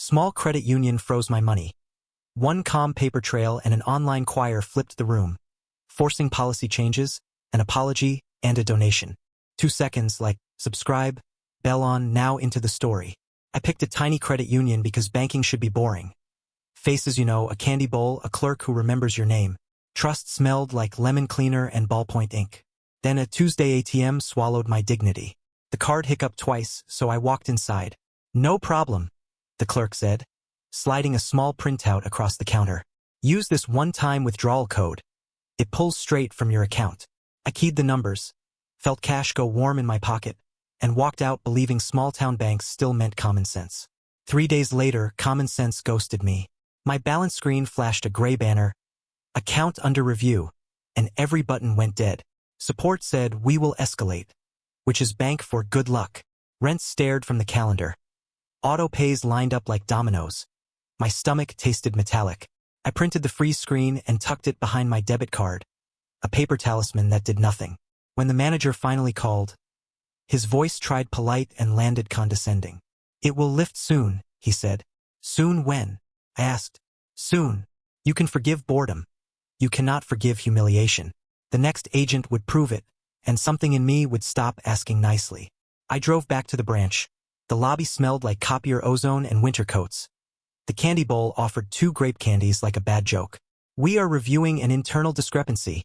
Small credit union froze my money. One calm paper trail and an online choir flipped the room, forcing policy changes, an apology, and a donation. 2 seconds, like, subscribe, bell on, now into the story. I picked a tiny credit union because banking should be boring. Faces, a candy bowl, a clerk who remembers your name. Trust smelled like lemon cleaner and ballpoint ink. Then a Tuesday ATM swallowed my dignity. The card hiccuped twice, so I walked inside. No problem, the clerk said, sliding a small printout across the counter. Use this one-time withdrawal code. It pulls straight from your account. I keyed the numbers, felt cash go warm in my pocket, and walked out believing small-town banks still meant common sense. 3 days later, common sense ghosted me. My balance screen flashed a gray banner, account under review, and every button went dead. Support said, we will escalate, which is bank for good luck. Rent stared from the calendar. Auto pays lined up like dominoes. My stomach tasted metallic. I printed the freeze screen and tucked it behind my debit card, a paper talisman that did nothing. When the manager finally called, his voice tried polite and landed condescending. It will lift soon, he said. Soon when? I asked. Soon. You can forgive boredom. You cannot forgive humiliation. The next agent would prove it, and something in me would stop asking nicely. I drove back to the branch. The lobby smelled like copier ozone and winter coats. The candy bowl offered 2 grape candies like a bad joke. We are reviewing an internal discrepancy.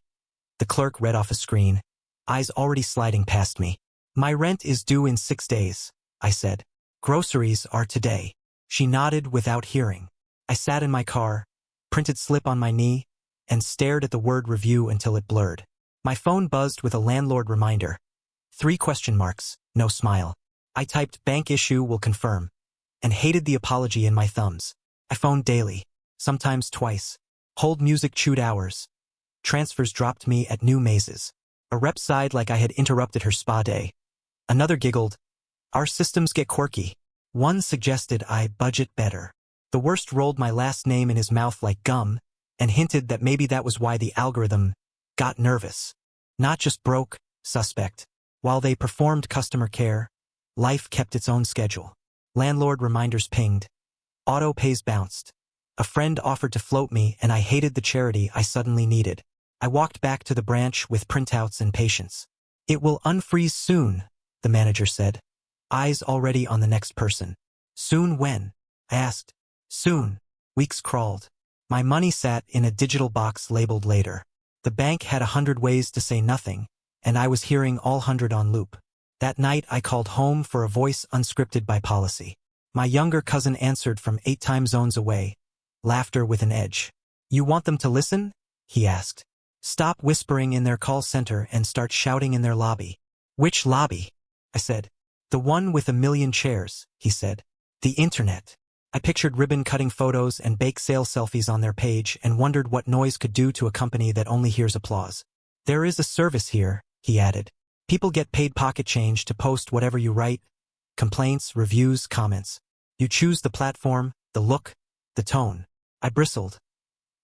The clerk read off a screen, eyes already sliding past me. My rent is due in 6 days, I said. Groceries are today. She nodded without hearing. I sat in my car, printed slip on my knee, and stared at the word review until it blurred. My phone buzzed with a landlord reminder. 3 question marks, no smile. I typed bank issue will confirm, and hated the apology in my thumbs. I phoned daily, sometimes twice. Hold music chewed hours. Transfers dropped me at new mazes. A rep sighed like I had interrupted her spa day. Another giggled. Our systems get quirky. One suggested I budget better. The worst rolled my last name in his mouth like gum, and hinted that maybe that was why the algorithm got nervous. Not just broke, suspect. While they performed customer care, life kept its own schedule. Landlord reminders pinged. Auto pays bounced. A friend offered to float me, and I hated the charity I suddenly needed. I walked back to the branch with printouts and patience. It will unfreeze soon, the manager said, eyes already on the next person. Soon when? I asked. Soon. Weeks crawled. My money sat in a digital box labeled later. The bank had 100 ways to say nothing, and I was hearing all 100 on loop. That night I called home for a voice unscripted by policy. My younger cousin answered from 8 time zones away, laughter with an edge. You want them to listen? He asked. Stop whispering in their call center and start shouting in their lobby. Which lobby? I said. The one with 1,000,000 chairs, he said. The internet. I pictured ribbon-cutting photos and bake sale selfies on their page and wondered what noise could do to a company that only hears applause. There is a service here, he added. People get paid pocket change to post whatever you write. Complaints, reviews, comments. You choose the platform, the look, the tone. I bristled.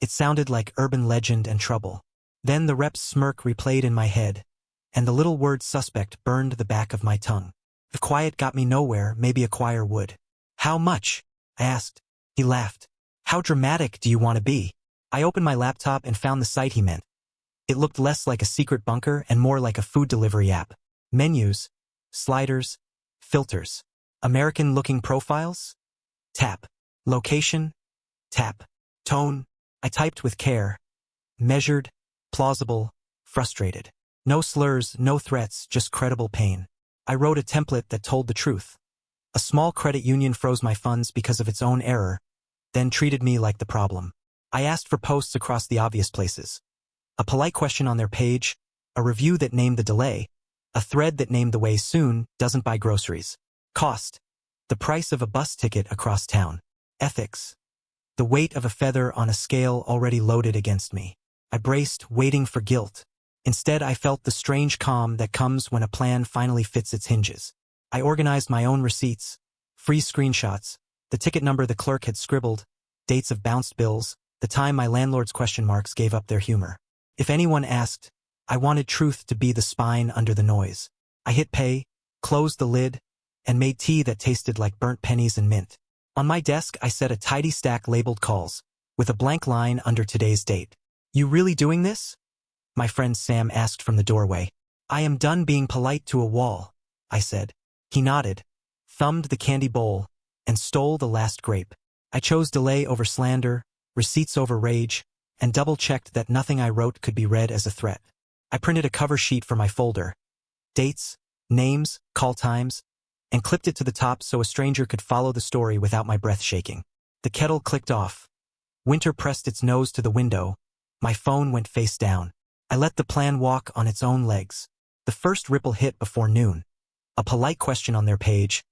It sounded like urban legend and trouble. Then the rep's smirk replayed in my head, and the little word suspect burned the back of my tongue. If quiet got me nowhere, maybe a choir would. How much? I asked. He laughed. How dramatic do you want to be? I opened my laptop and found the site he meant. It looked less like a secret bunker and more like a food delivery app. Menus, sliders, filters. American-looking profiles? Tap. Location? Tap. Tone? I typed with care. Measured, plausible, frustrated. No slurs, no threats, just credible pain. I wrote a template that told the truth. A small credit union froze my funds because of its own error, then treated me like the problem. I asked for posts across the obvious places. A polite question on their page, a review that named the delay, a thread that named the way soon doesn't buy groceries. Cost. The price of a bus ticket across town. Ethics. The weight of a feather on a scale already loaded against me. I braced, waiting for guilt. Instead, I felt the strange calm that comes when a plan finally fits its hinges. I organized my own receipts, free screenshots, the ticket number the clerk had scribbled, dates of bounced bills, the time my landlord's question marks gave up their humor. If anyone asked, I wanted truth to be the spine under the noise. I hit pay, closed the lid, and made tea that tasted like burnt pennies and mint. On my desk, I set a tidy stack labeled calls, with a blank line under today's date. You really doing this? My friend Sam asked from the doorway. I am done being polite to a wall, I said. He nodded, thumbed the candy bowl, and stole the last grape. I chose delay over slander, receipts over rage, and double-checked that nothing I wrote could be read as a threat. I printed a cover sheet for my folder, dates, names, call times, and clipped it to the top so a stranger could follow the story without my breath shaking. The kettle clicked off. Winter pressed its nose to the window. My phone went face down. I let the plan walk on its own legs. The first ripple hit before noon. A polite question on their page.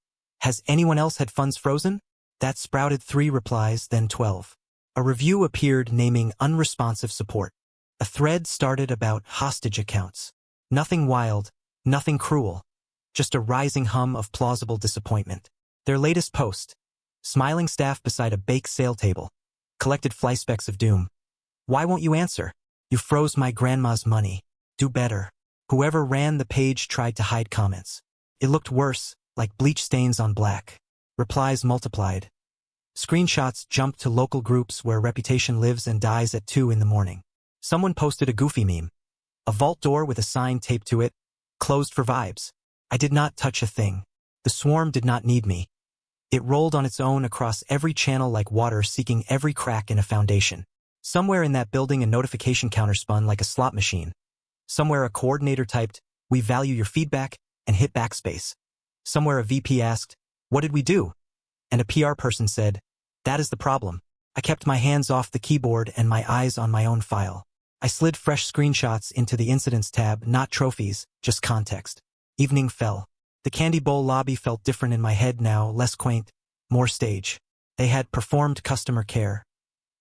Has anyone else had funds frozen? That sprouted 3 replies, then 12. A review appeared naming unresponsive support. A thread started about hostage accounts. Nothing wild, nothing cruel. Just a rising hum of plausible disappointment. Their latest post. Smiling staff beside a bake sale table. Collected flyspecks of doom. Why won't you answer? You froze my grandma's money. Do better. Whoever ran the page tried to hide comments. It looked worse, like bleach stains on black. Replies multiplied. Screenshots jumped to local groups where reputation lives and dies at 2 in the morning. Someone posted a goofy meme. A vault door with a sign taped to it. Closed for vibes. I did not touch a thing. The swarm did not need me. It rolled on its own across every channel like water seeking every crack in a foundation. Somewhere in that building a notification counter spun like a slot machine. Somewhere a coordinator typed, "We value your feedback," and hit backspace. Somewhere a VP asked, "What did we do?" And a PR person said, "That is the problem." I kept my hands off the keyboard and my eyes on my own file. I slid fresh screenshots into the incidents tab, not trophies, just context. Evening fell. The candy bowl lobby felt different in my head now, less quaint, more stage. They had performed customer care.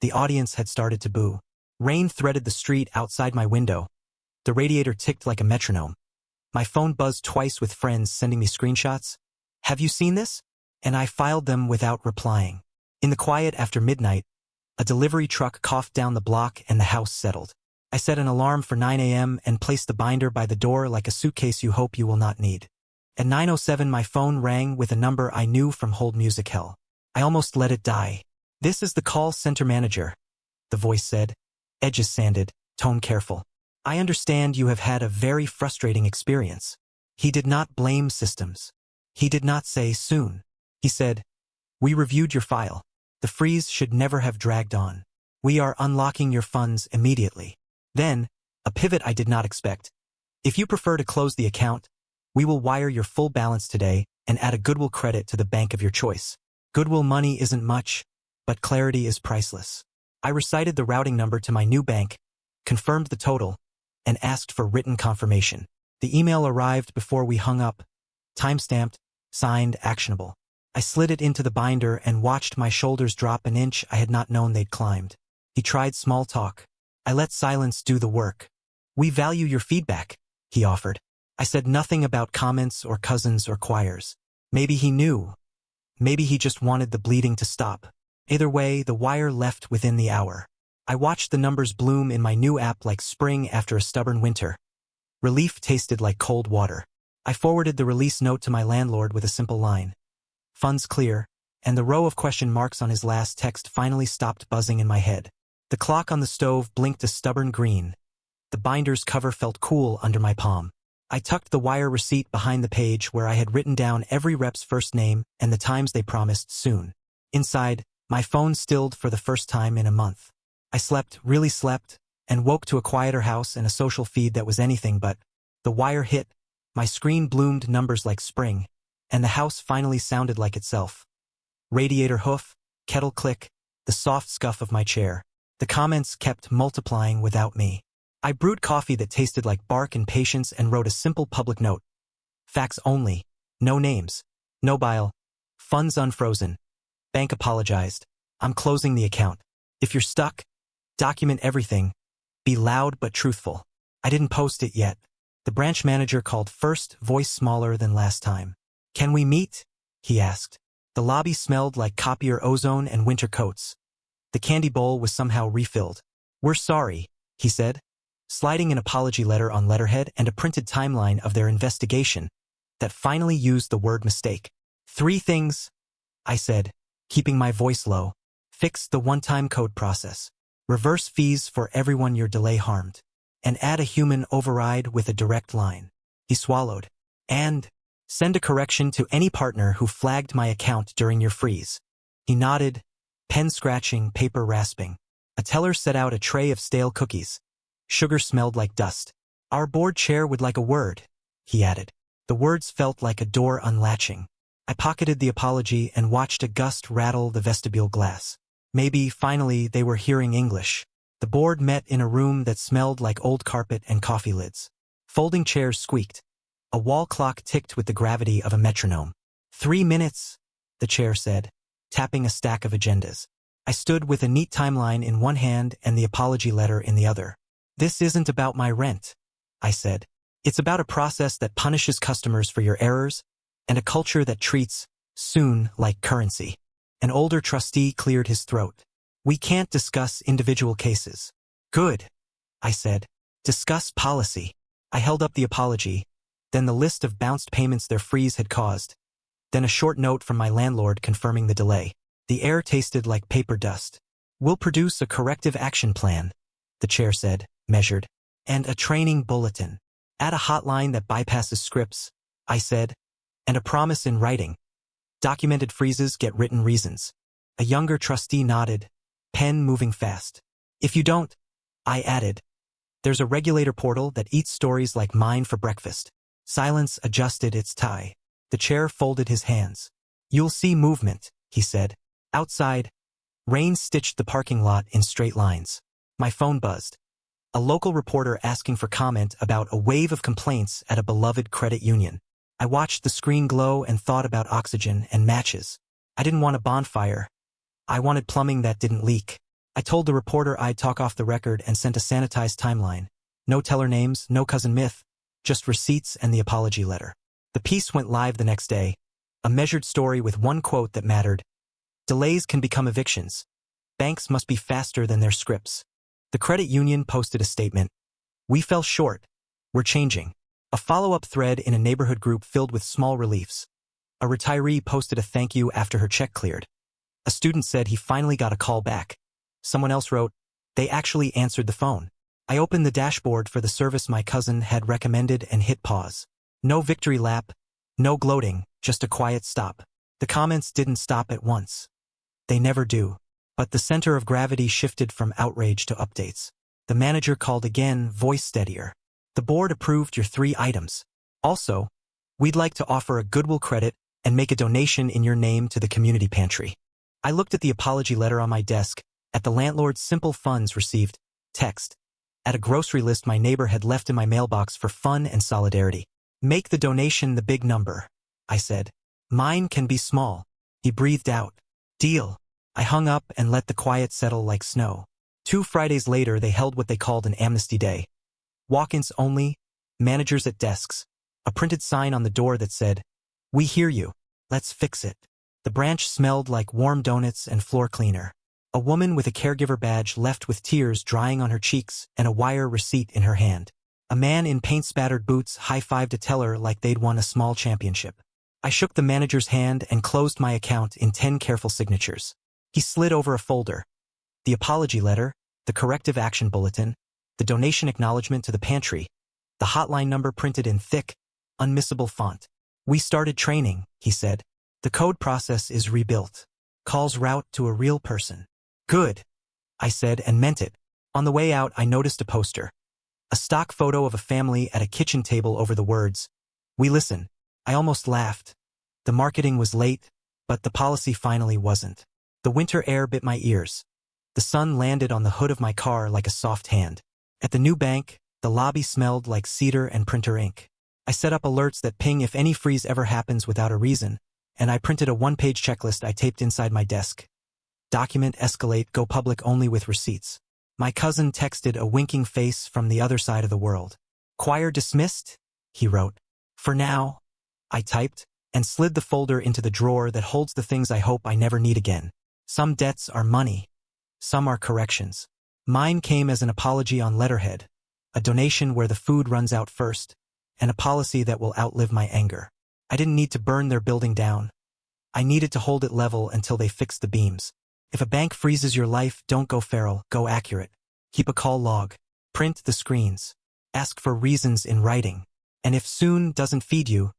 The audience had started to boo. Rain threaded the street outside my window. The radiator ticked like a metronome. My phone buzzed twice with friends sending me screenshots. "Have you seen this?" And I filed them without replying. In the quiet after midnight, a delivery truck coughed down the block and the house settled. I set an alarm for 9 a.m. and placed the binder by the door like a suitcase you hope you will not need. At 9:07 my phone rang with a number I knew from hold music hell. I almost let it die. "This is the call center manager," the voice said, edges sanded, tone careful. "I understand you have had a very frustrating experience." He did not blame systems. He did not say soon. He said, "We reviewed your file. The freeze should never have dragged on. We are unlocking your funds immediately." Then, a pivot I did not expect. "If you prefer to close the account, we will wire your full balance today and add a goodwill credit to the bank of your choice. Goodwill money isn't much, but clarity is priceless." I recited the routing number to my new bank, confirmed the total, and asked for written confirmation. The email arrived before we hung up, time-stamped, signed, actionable. I slid it into the binder and watched my shoulders drop an inch I had not known they'd climbed. He tried small talk. I let silence do the work. "We value your feedback," he offered. I said nothing about comments or cousins or choirs. Maybe he knew. Maybe he just wanted the bleeding to stop. Either way, the wire left within the hour. I watched the numbers bloom in my new app like spring after a stubborn winter. Relief tasted like cold water. I forwarded the release note to my landlord with a simple line. "Funds clear," and the row of question marks on his last text finally stopped buzzing in my head. The clock on the stove blinked a stubborn green. The binder's cover felt cool under my palm. I tucked the wire receipt behind the page where I had written down every rep's first name and the times they promised soon. Inside, my phone stilled for the first time in a month. I slept, really slept, and woke to a quieter house and a social feed that was anything but. The wire hit, my screen bloomed numbers like spring, and the house finally sounded like itself. Radiator hoof, kettle click, the soft scuff of my chair. The comments kept multiplying without me. I brewed coffee that tasted like bark and patience and wrote a simple public note. Facts only. No names. No bile. Funds unfrozen. Bank apologized. I'm closing the account. If you're stuck, document everything. Be loud but truthful. I didn't post it yet. The branch manager called first, voice smaller than last time. "Can we meet?" he asked. The lobby smelled like copier ozone and winter coats. The candy bowl was somehow refilled. "We're sorry," he said, sliding an apology letter on letterhead and a printed timeline of their investigation that finally used the word mistake. "3 things," I said, keeping my voice low. Fix the one-time code process. Reverse fees for everyone your delay harmed. And add a human override with a direct line. He swallowed. And send a correction to any partner who flagged my account during your freeze. He nodded, pen scratching, paper rasping. A teller set out a tray of stale cookies. Sugar smelled like dust. Our board chair would like a word, he added. The words felt like a door unlatching. I pocketed the apology and watched a gust rattle the vestibule glass. Maybe, finally, they were hearing English. The board met in a room that smelled like old carpet and coffee lids. Folding chairs squeaked. A wall clock ticked with the gravity of a metronome. 3 minutes, the chair said, tapping a stack of agendas. I stood with a neat timeline in one hand and the apology letter in the other. This isn't about my rent, I said. It's about a process that punishes customers for your errors and a culture that treats soon like currency. An older trustee cleared his throat. We can't discuss individual cases. Good, I said. Discuss policy. I held up the apology, then the list of bounced payments their freeze had caused, then a short note from my landlord confirming the delay. The air tasted like paper dust. We'll produce a corrective action plan, the chair said, measured, and a training bulletin. Add a hotline that bypasses scripts, I said, and a promise in writing. Documented freezes get written reasons. A younger trustee nodded, pen moving fast. If you don't, I added, there's a regulator portal that eats stories like mine for breakfast. Silence adjusted its tie. The chair folded his hands. You'll see movement, he said. Outside, rain stitched the parking lot in straight lines. My phone buzzed. A local reporter asking for comment about a wave of complaints at a beloved credit union. I watched the screen glow and thought about oxygen and matches. I didn't want a bonfire. I wanted plumbing that didn't leak. I told the reporter I'd talk off the record and sent a sanitized timeline. No teller names, no cousin myth, just receipts and the apology letter. The piece went live the next day, a measured story with one quote that mattered. Delays can become evictions. Banks must be faster than their scripts. The credit union posted a statement. We fell short. We're changing. A follow-up thread in a neighborhood group filled with small reliefs. A retiree posted a thank you after her check cleared. A student said he finally got a call back. Someone else wrote, they actually answered the phone. I opened the dashboard for the service my cousin had recommended and hit pause. No victory lap, no gloating, just a quiet stop. The comments didn't stop at once. They never do. But the center of gravity shifted from outrage to updates. The manager called again, voice steadier. The board approved your 3 items. Also, we'd like to offer a goodwill credit and make a donation in your name to the community pantry. I looked at the apology letter on my desk, at the landlord's simple funds received, text, at a grocery list my neighbor had left in my mailbox for fun and solidarity. Make the donation the big number, I said. Mine can be small. He breathed out. Deal. I hung up and let the quiet settle like snow. 2 Fridays later they held what they called an amnesty day. Walk-ins only, managers at desks, a printed sign on the door that said, we hear you, let's fix it. The branch smelled like warm donuts and floor cleaner. A woman with a caregiver badge left with tears drying on her cheeks and a wire receipt in her hand. A man in paint-spattered boots high-fived a teller like they'd won a small championship. I shook the manager's hand and closed my account in 10 careful signatures. He slid over a folder. The apology letter, the corrective action bulletin, the donation acknowledgement to the pantry, the hotline number printed in thick, unmissable font. We started training, he said. The code process is rebuilt. Calls route to a real person. Good, I said and meant it. On the way out, I noticed a poster. A stock photo of a family at a kitchen table over the words, we listen. I almost laughed. The marketing was late, but the policy finally wasn't. The winter air bit my ears. The sun landed on the hood of my car like a soft hand. At the new bank, the lobby smelled like cedar and printer ink. I set up alerts that ping if any freeze ever happens without a reason, and I printed a 1-page checklist I taped inside my desk. Document escalate, go public only with receipts. My cousin texted a winking face from the other side of the world. Choir dismissed, he wrote. For now, I typed, and slid the folder into the drawer that holds the things I hope I never need again. Some debts are money. Some are corrections. Mine came as an apology on letterhead, a donation where the food runs out first, and a policy that will outlive my anger. I didn't need to burn their building down. I needed to hold it level until they fixed the beams. If a bank freezes your life, don't go feral, go accurate. Keep a call log. Print the screens. Ask for reasons in writing. And if soon doesn't feed you,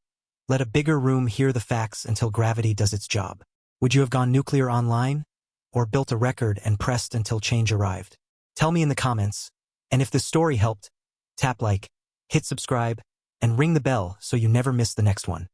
let a bigger room hear the facts until gravity does its job. Would you have gone nuclear online? Or built a record and pressed until change arrived? Tell me in the comments. And if this story helped, tap like, hit subscribe, and ring the bell so you never miss the next one.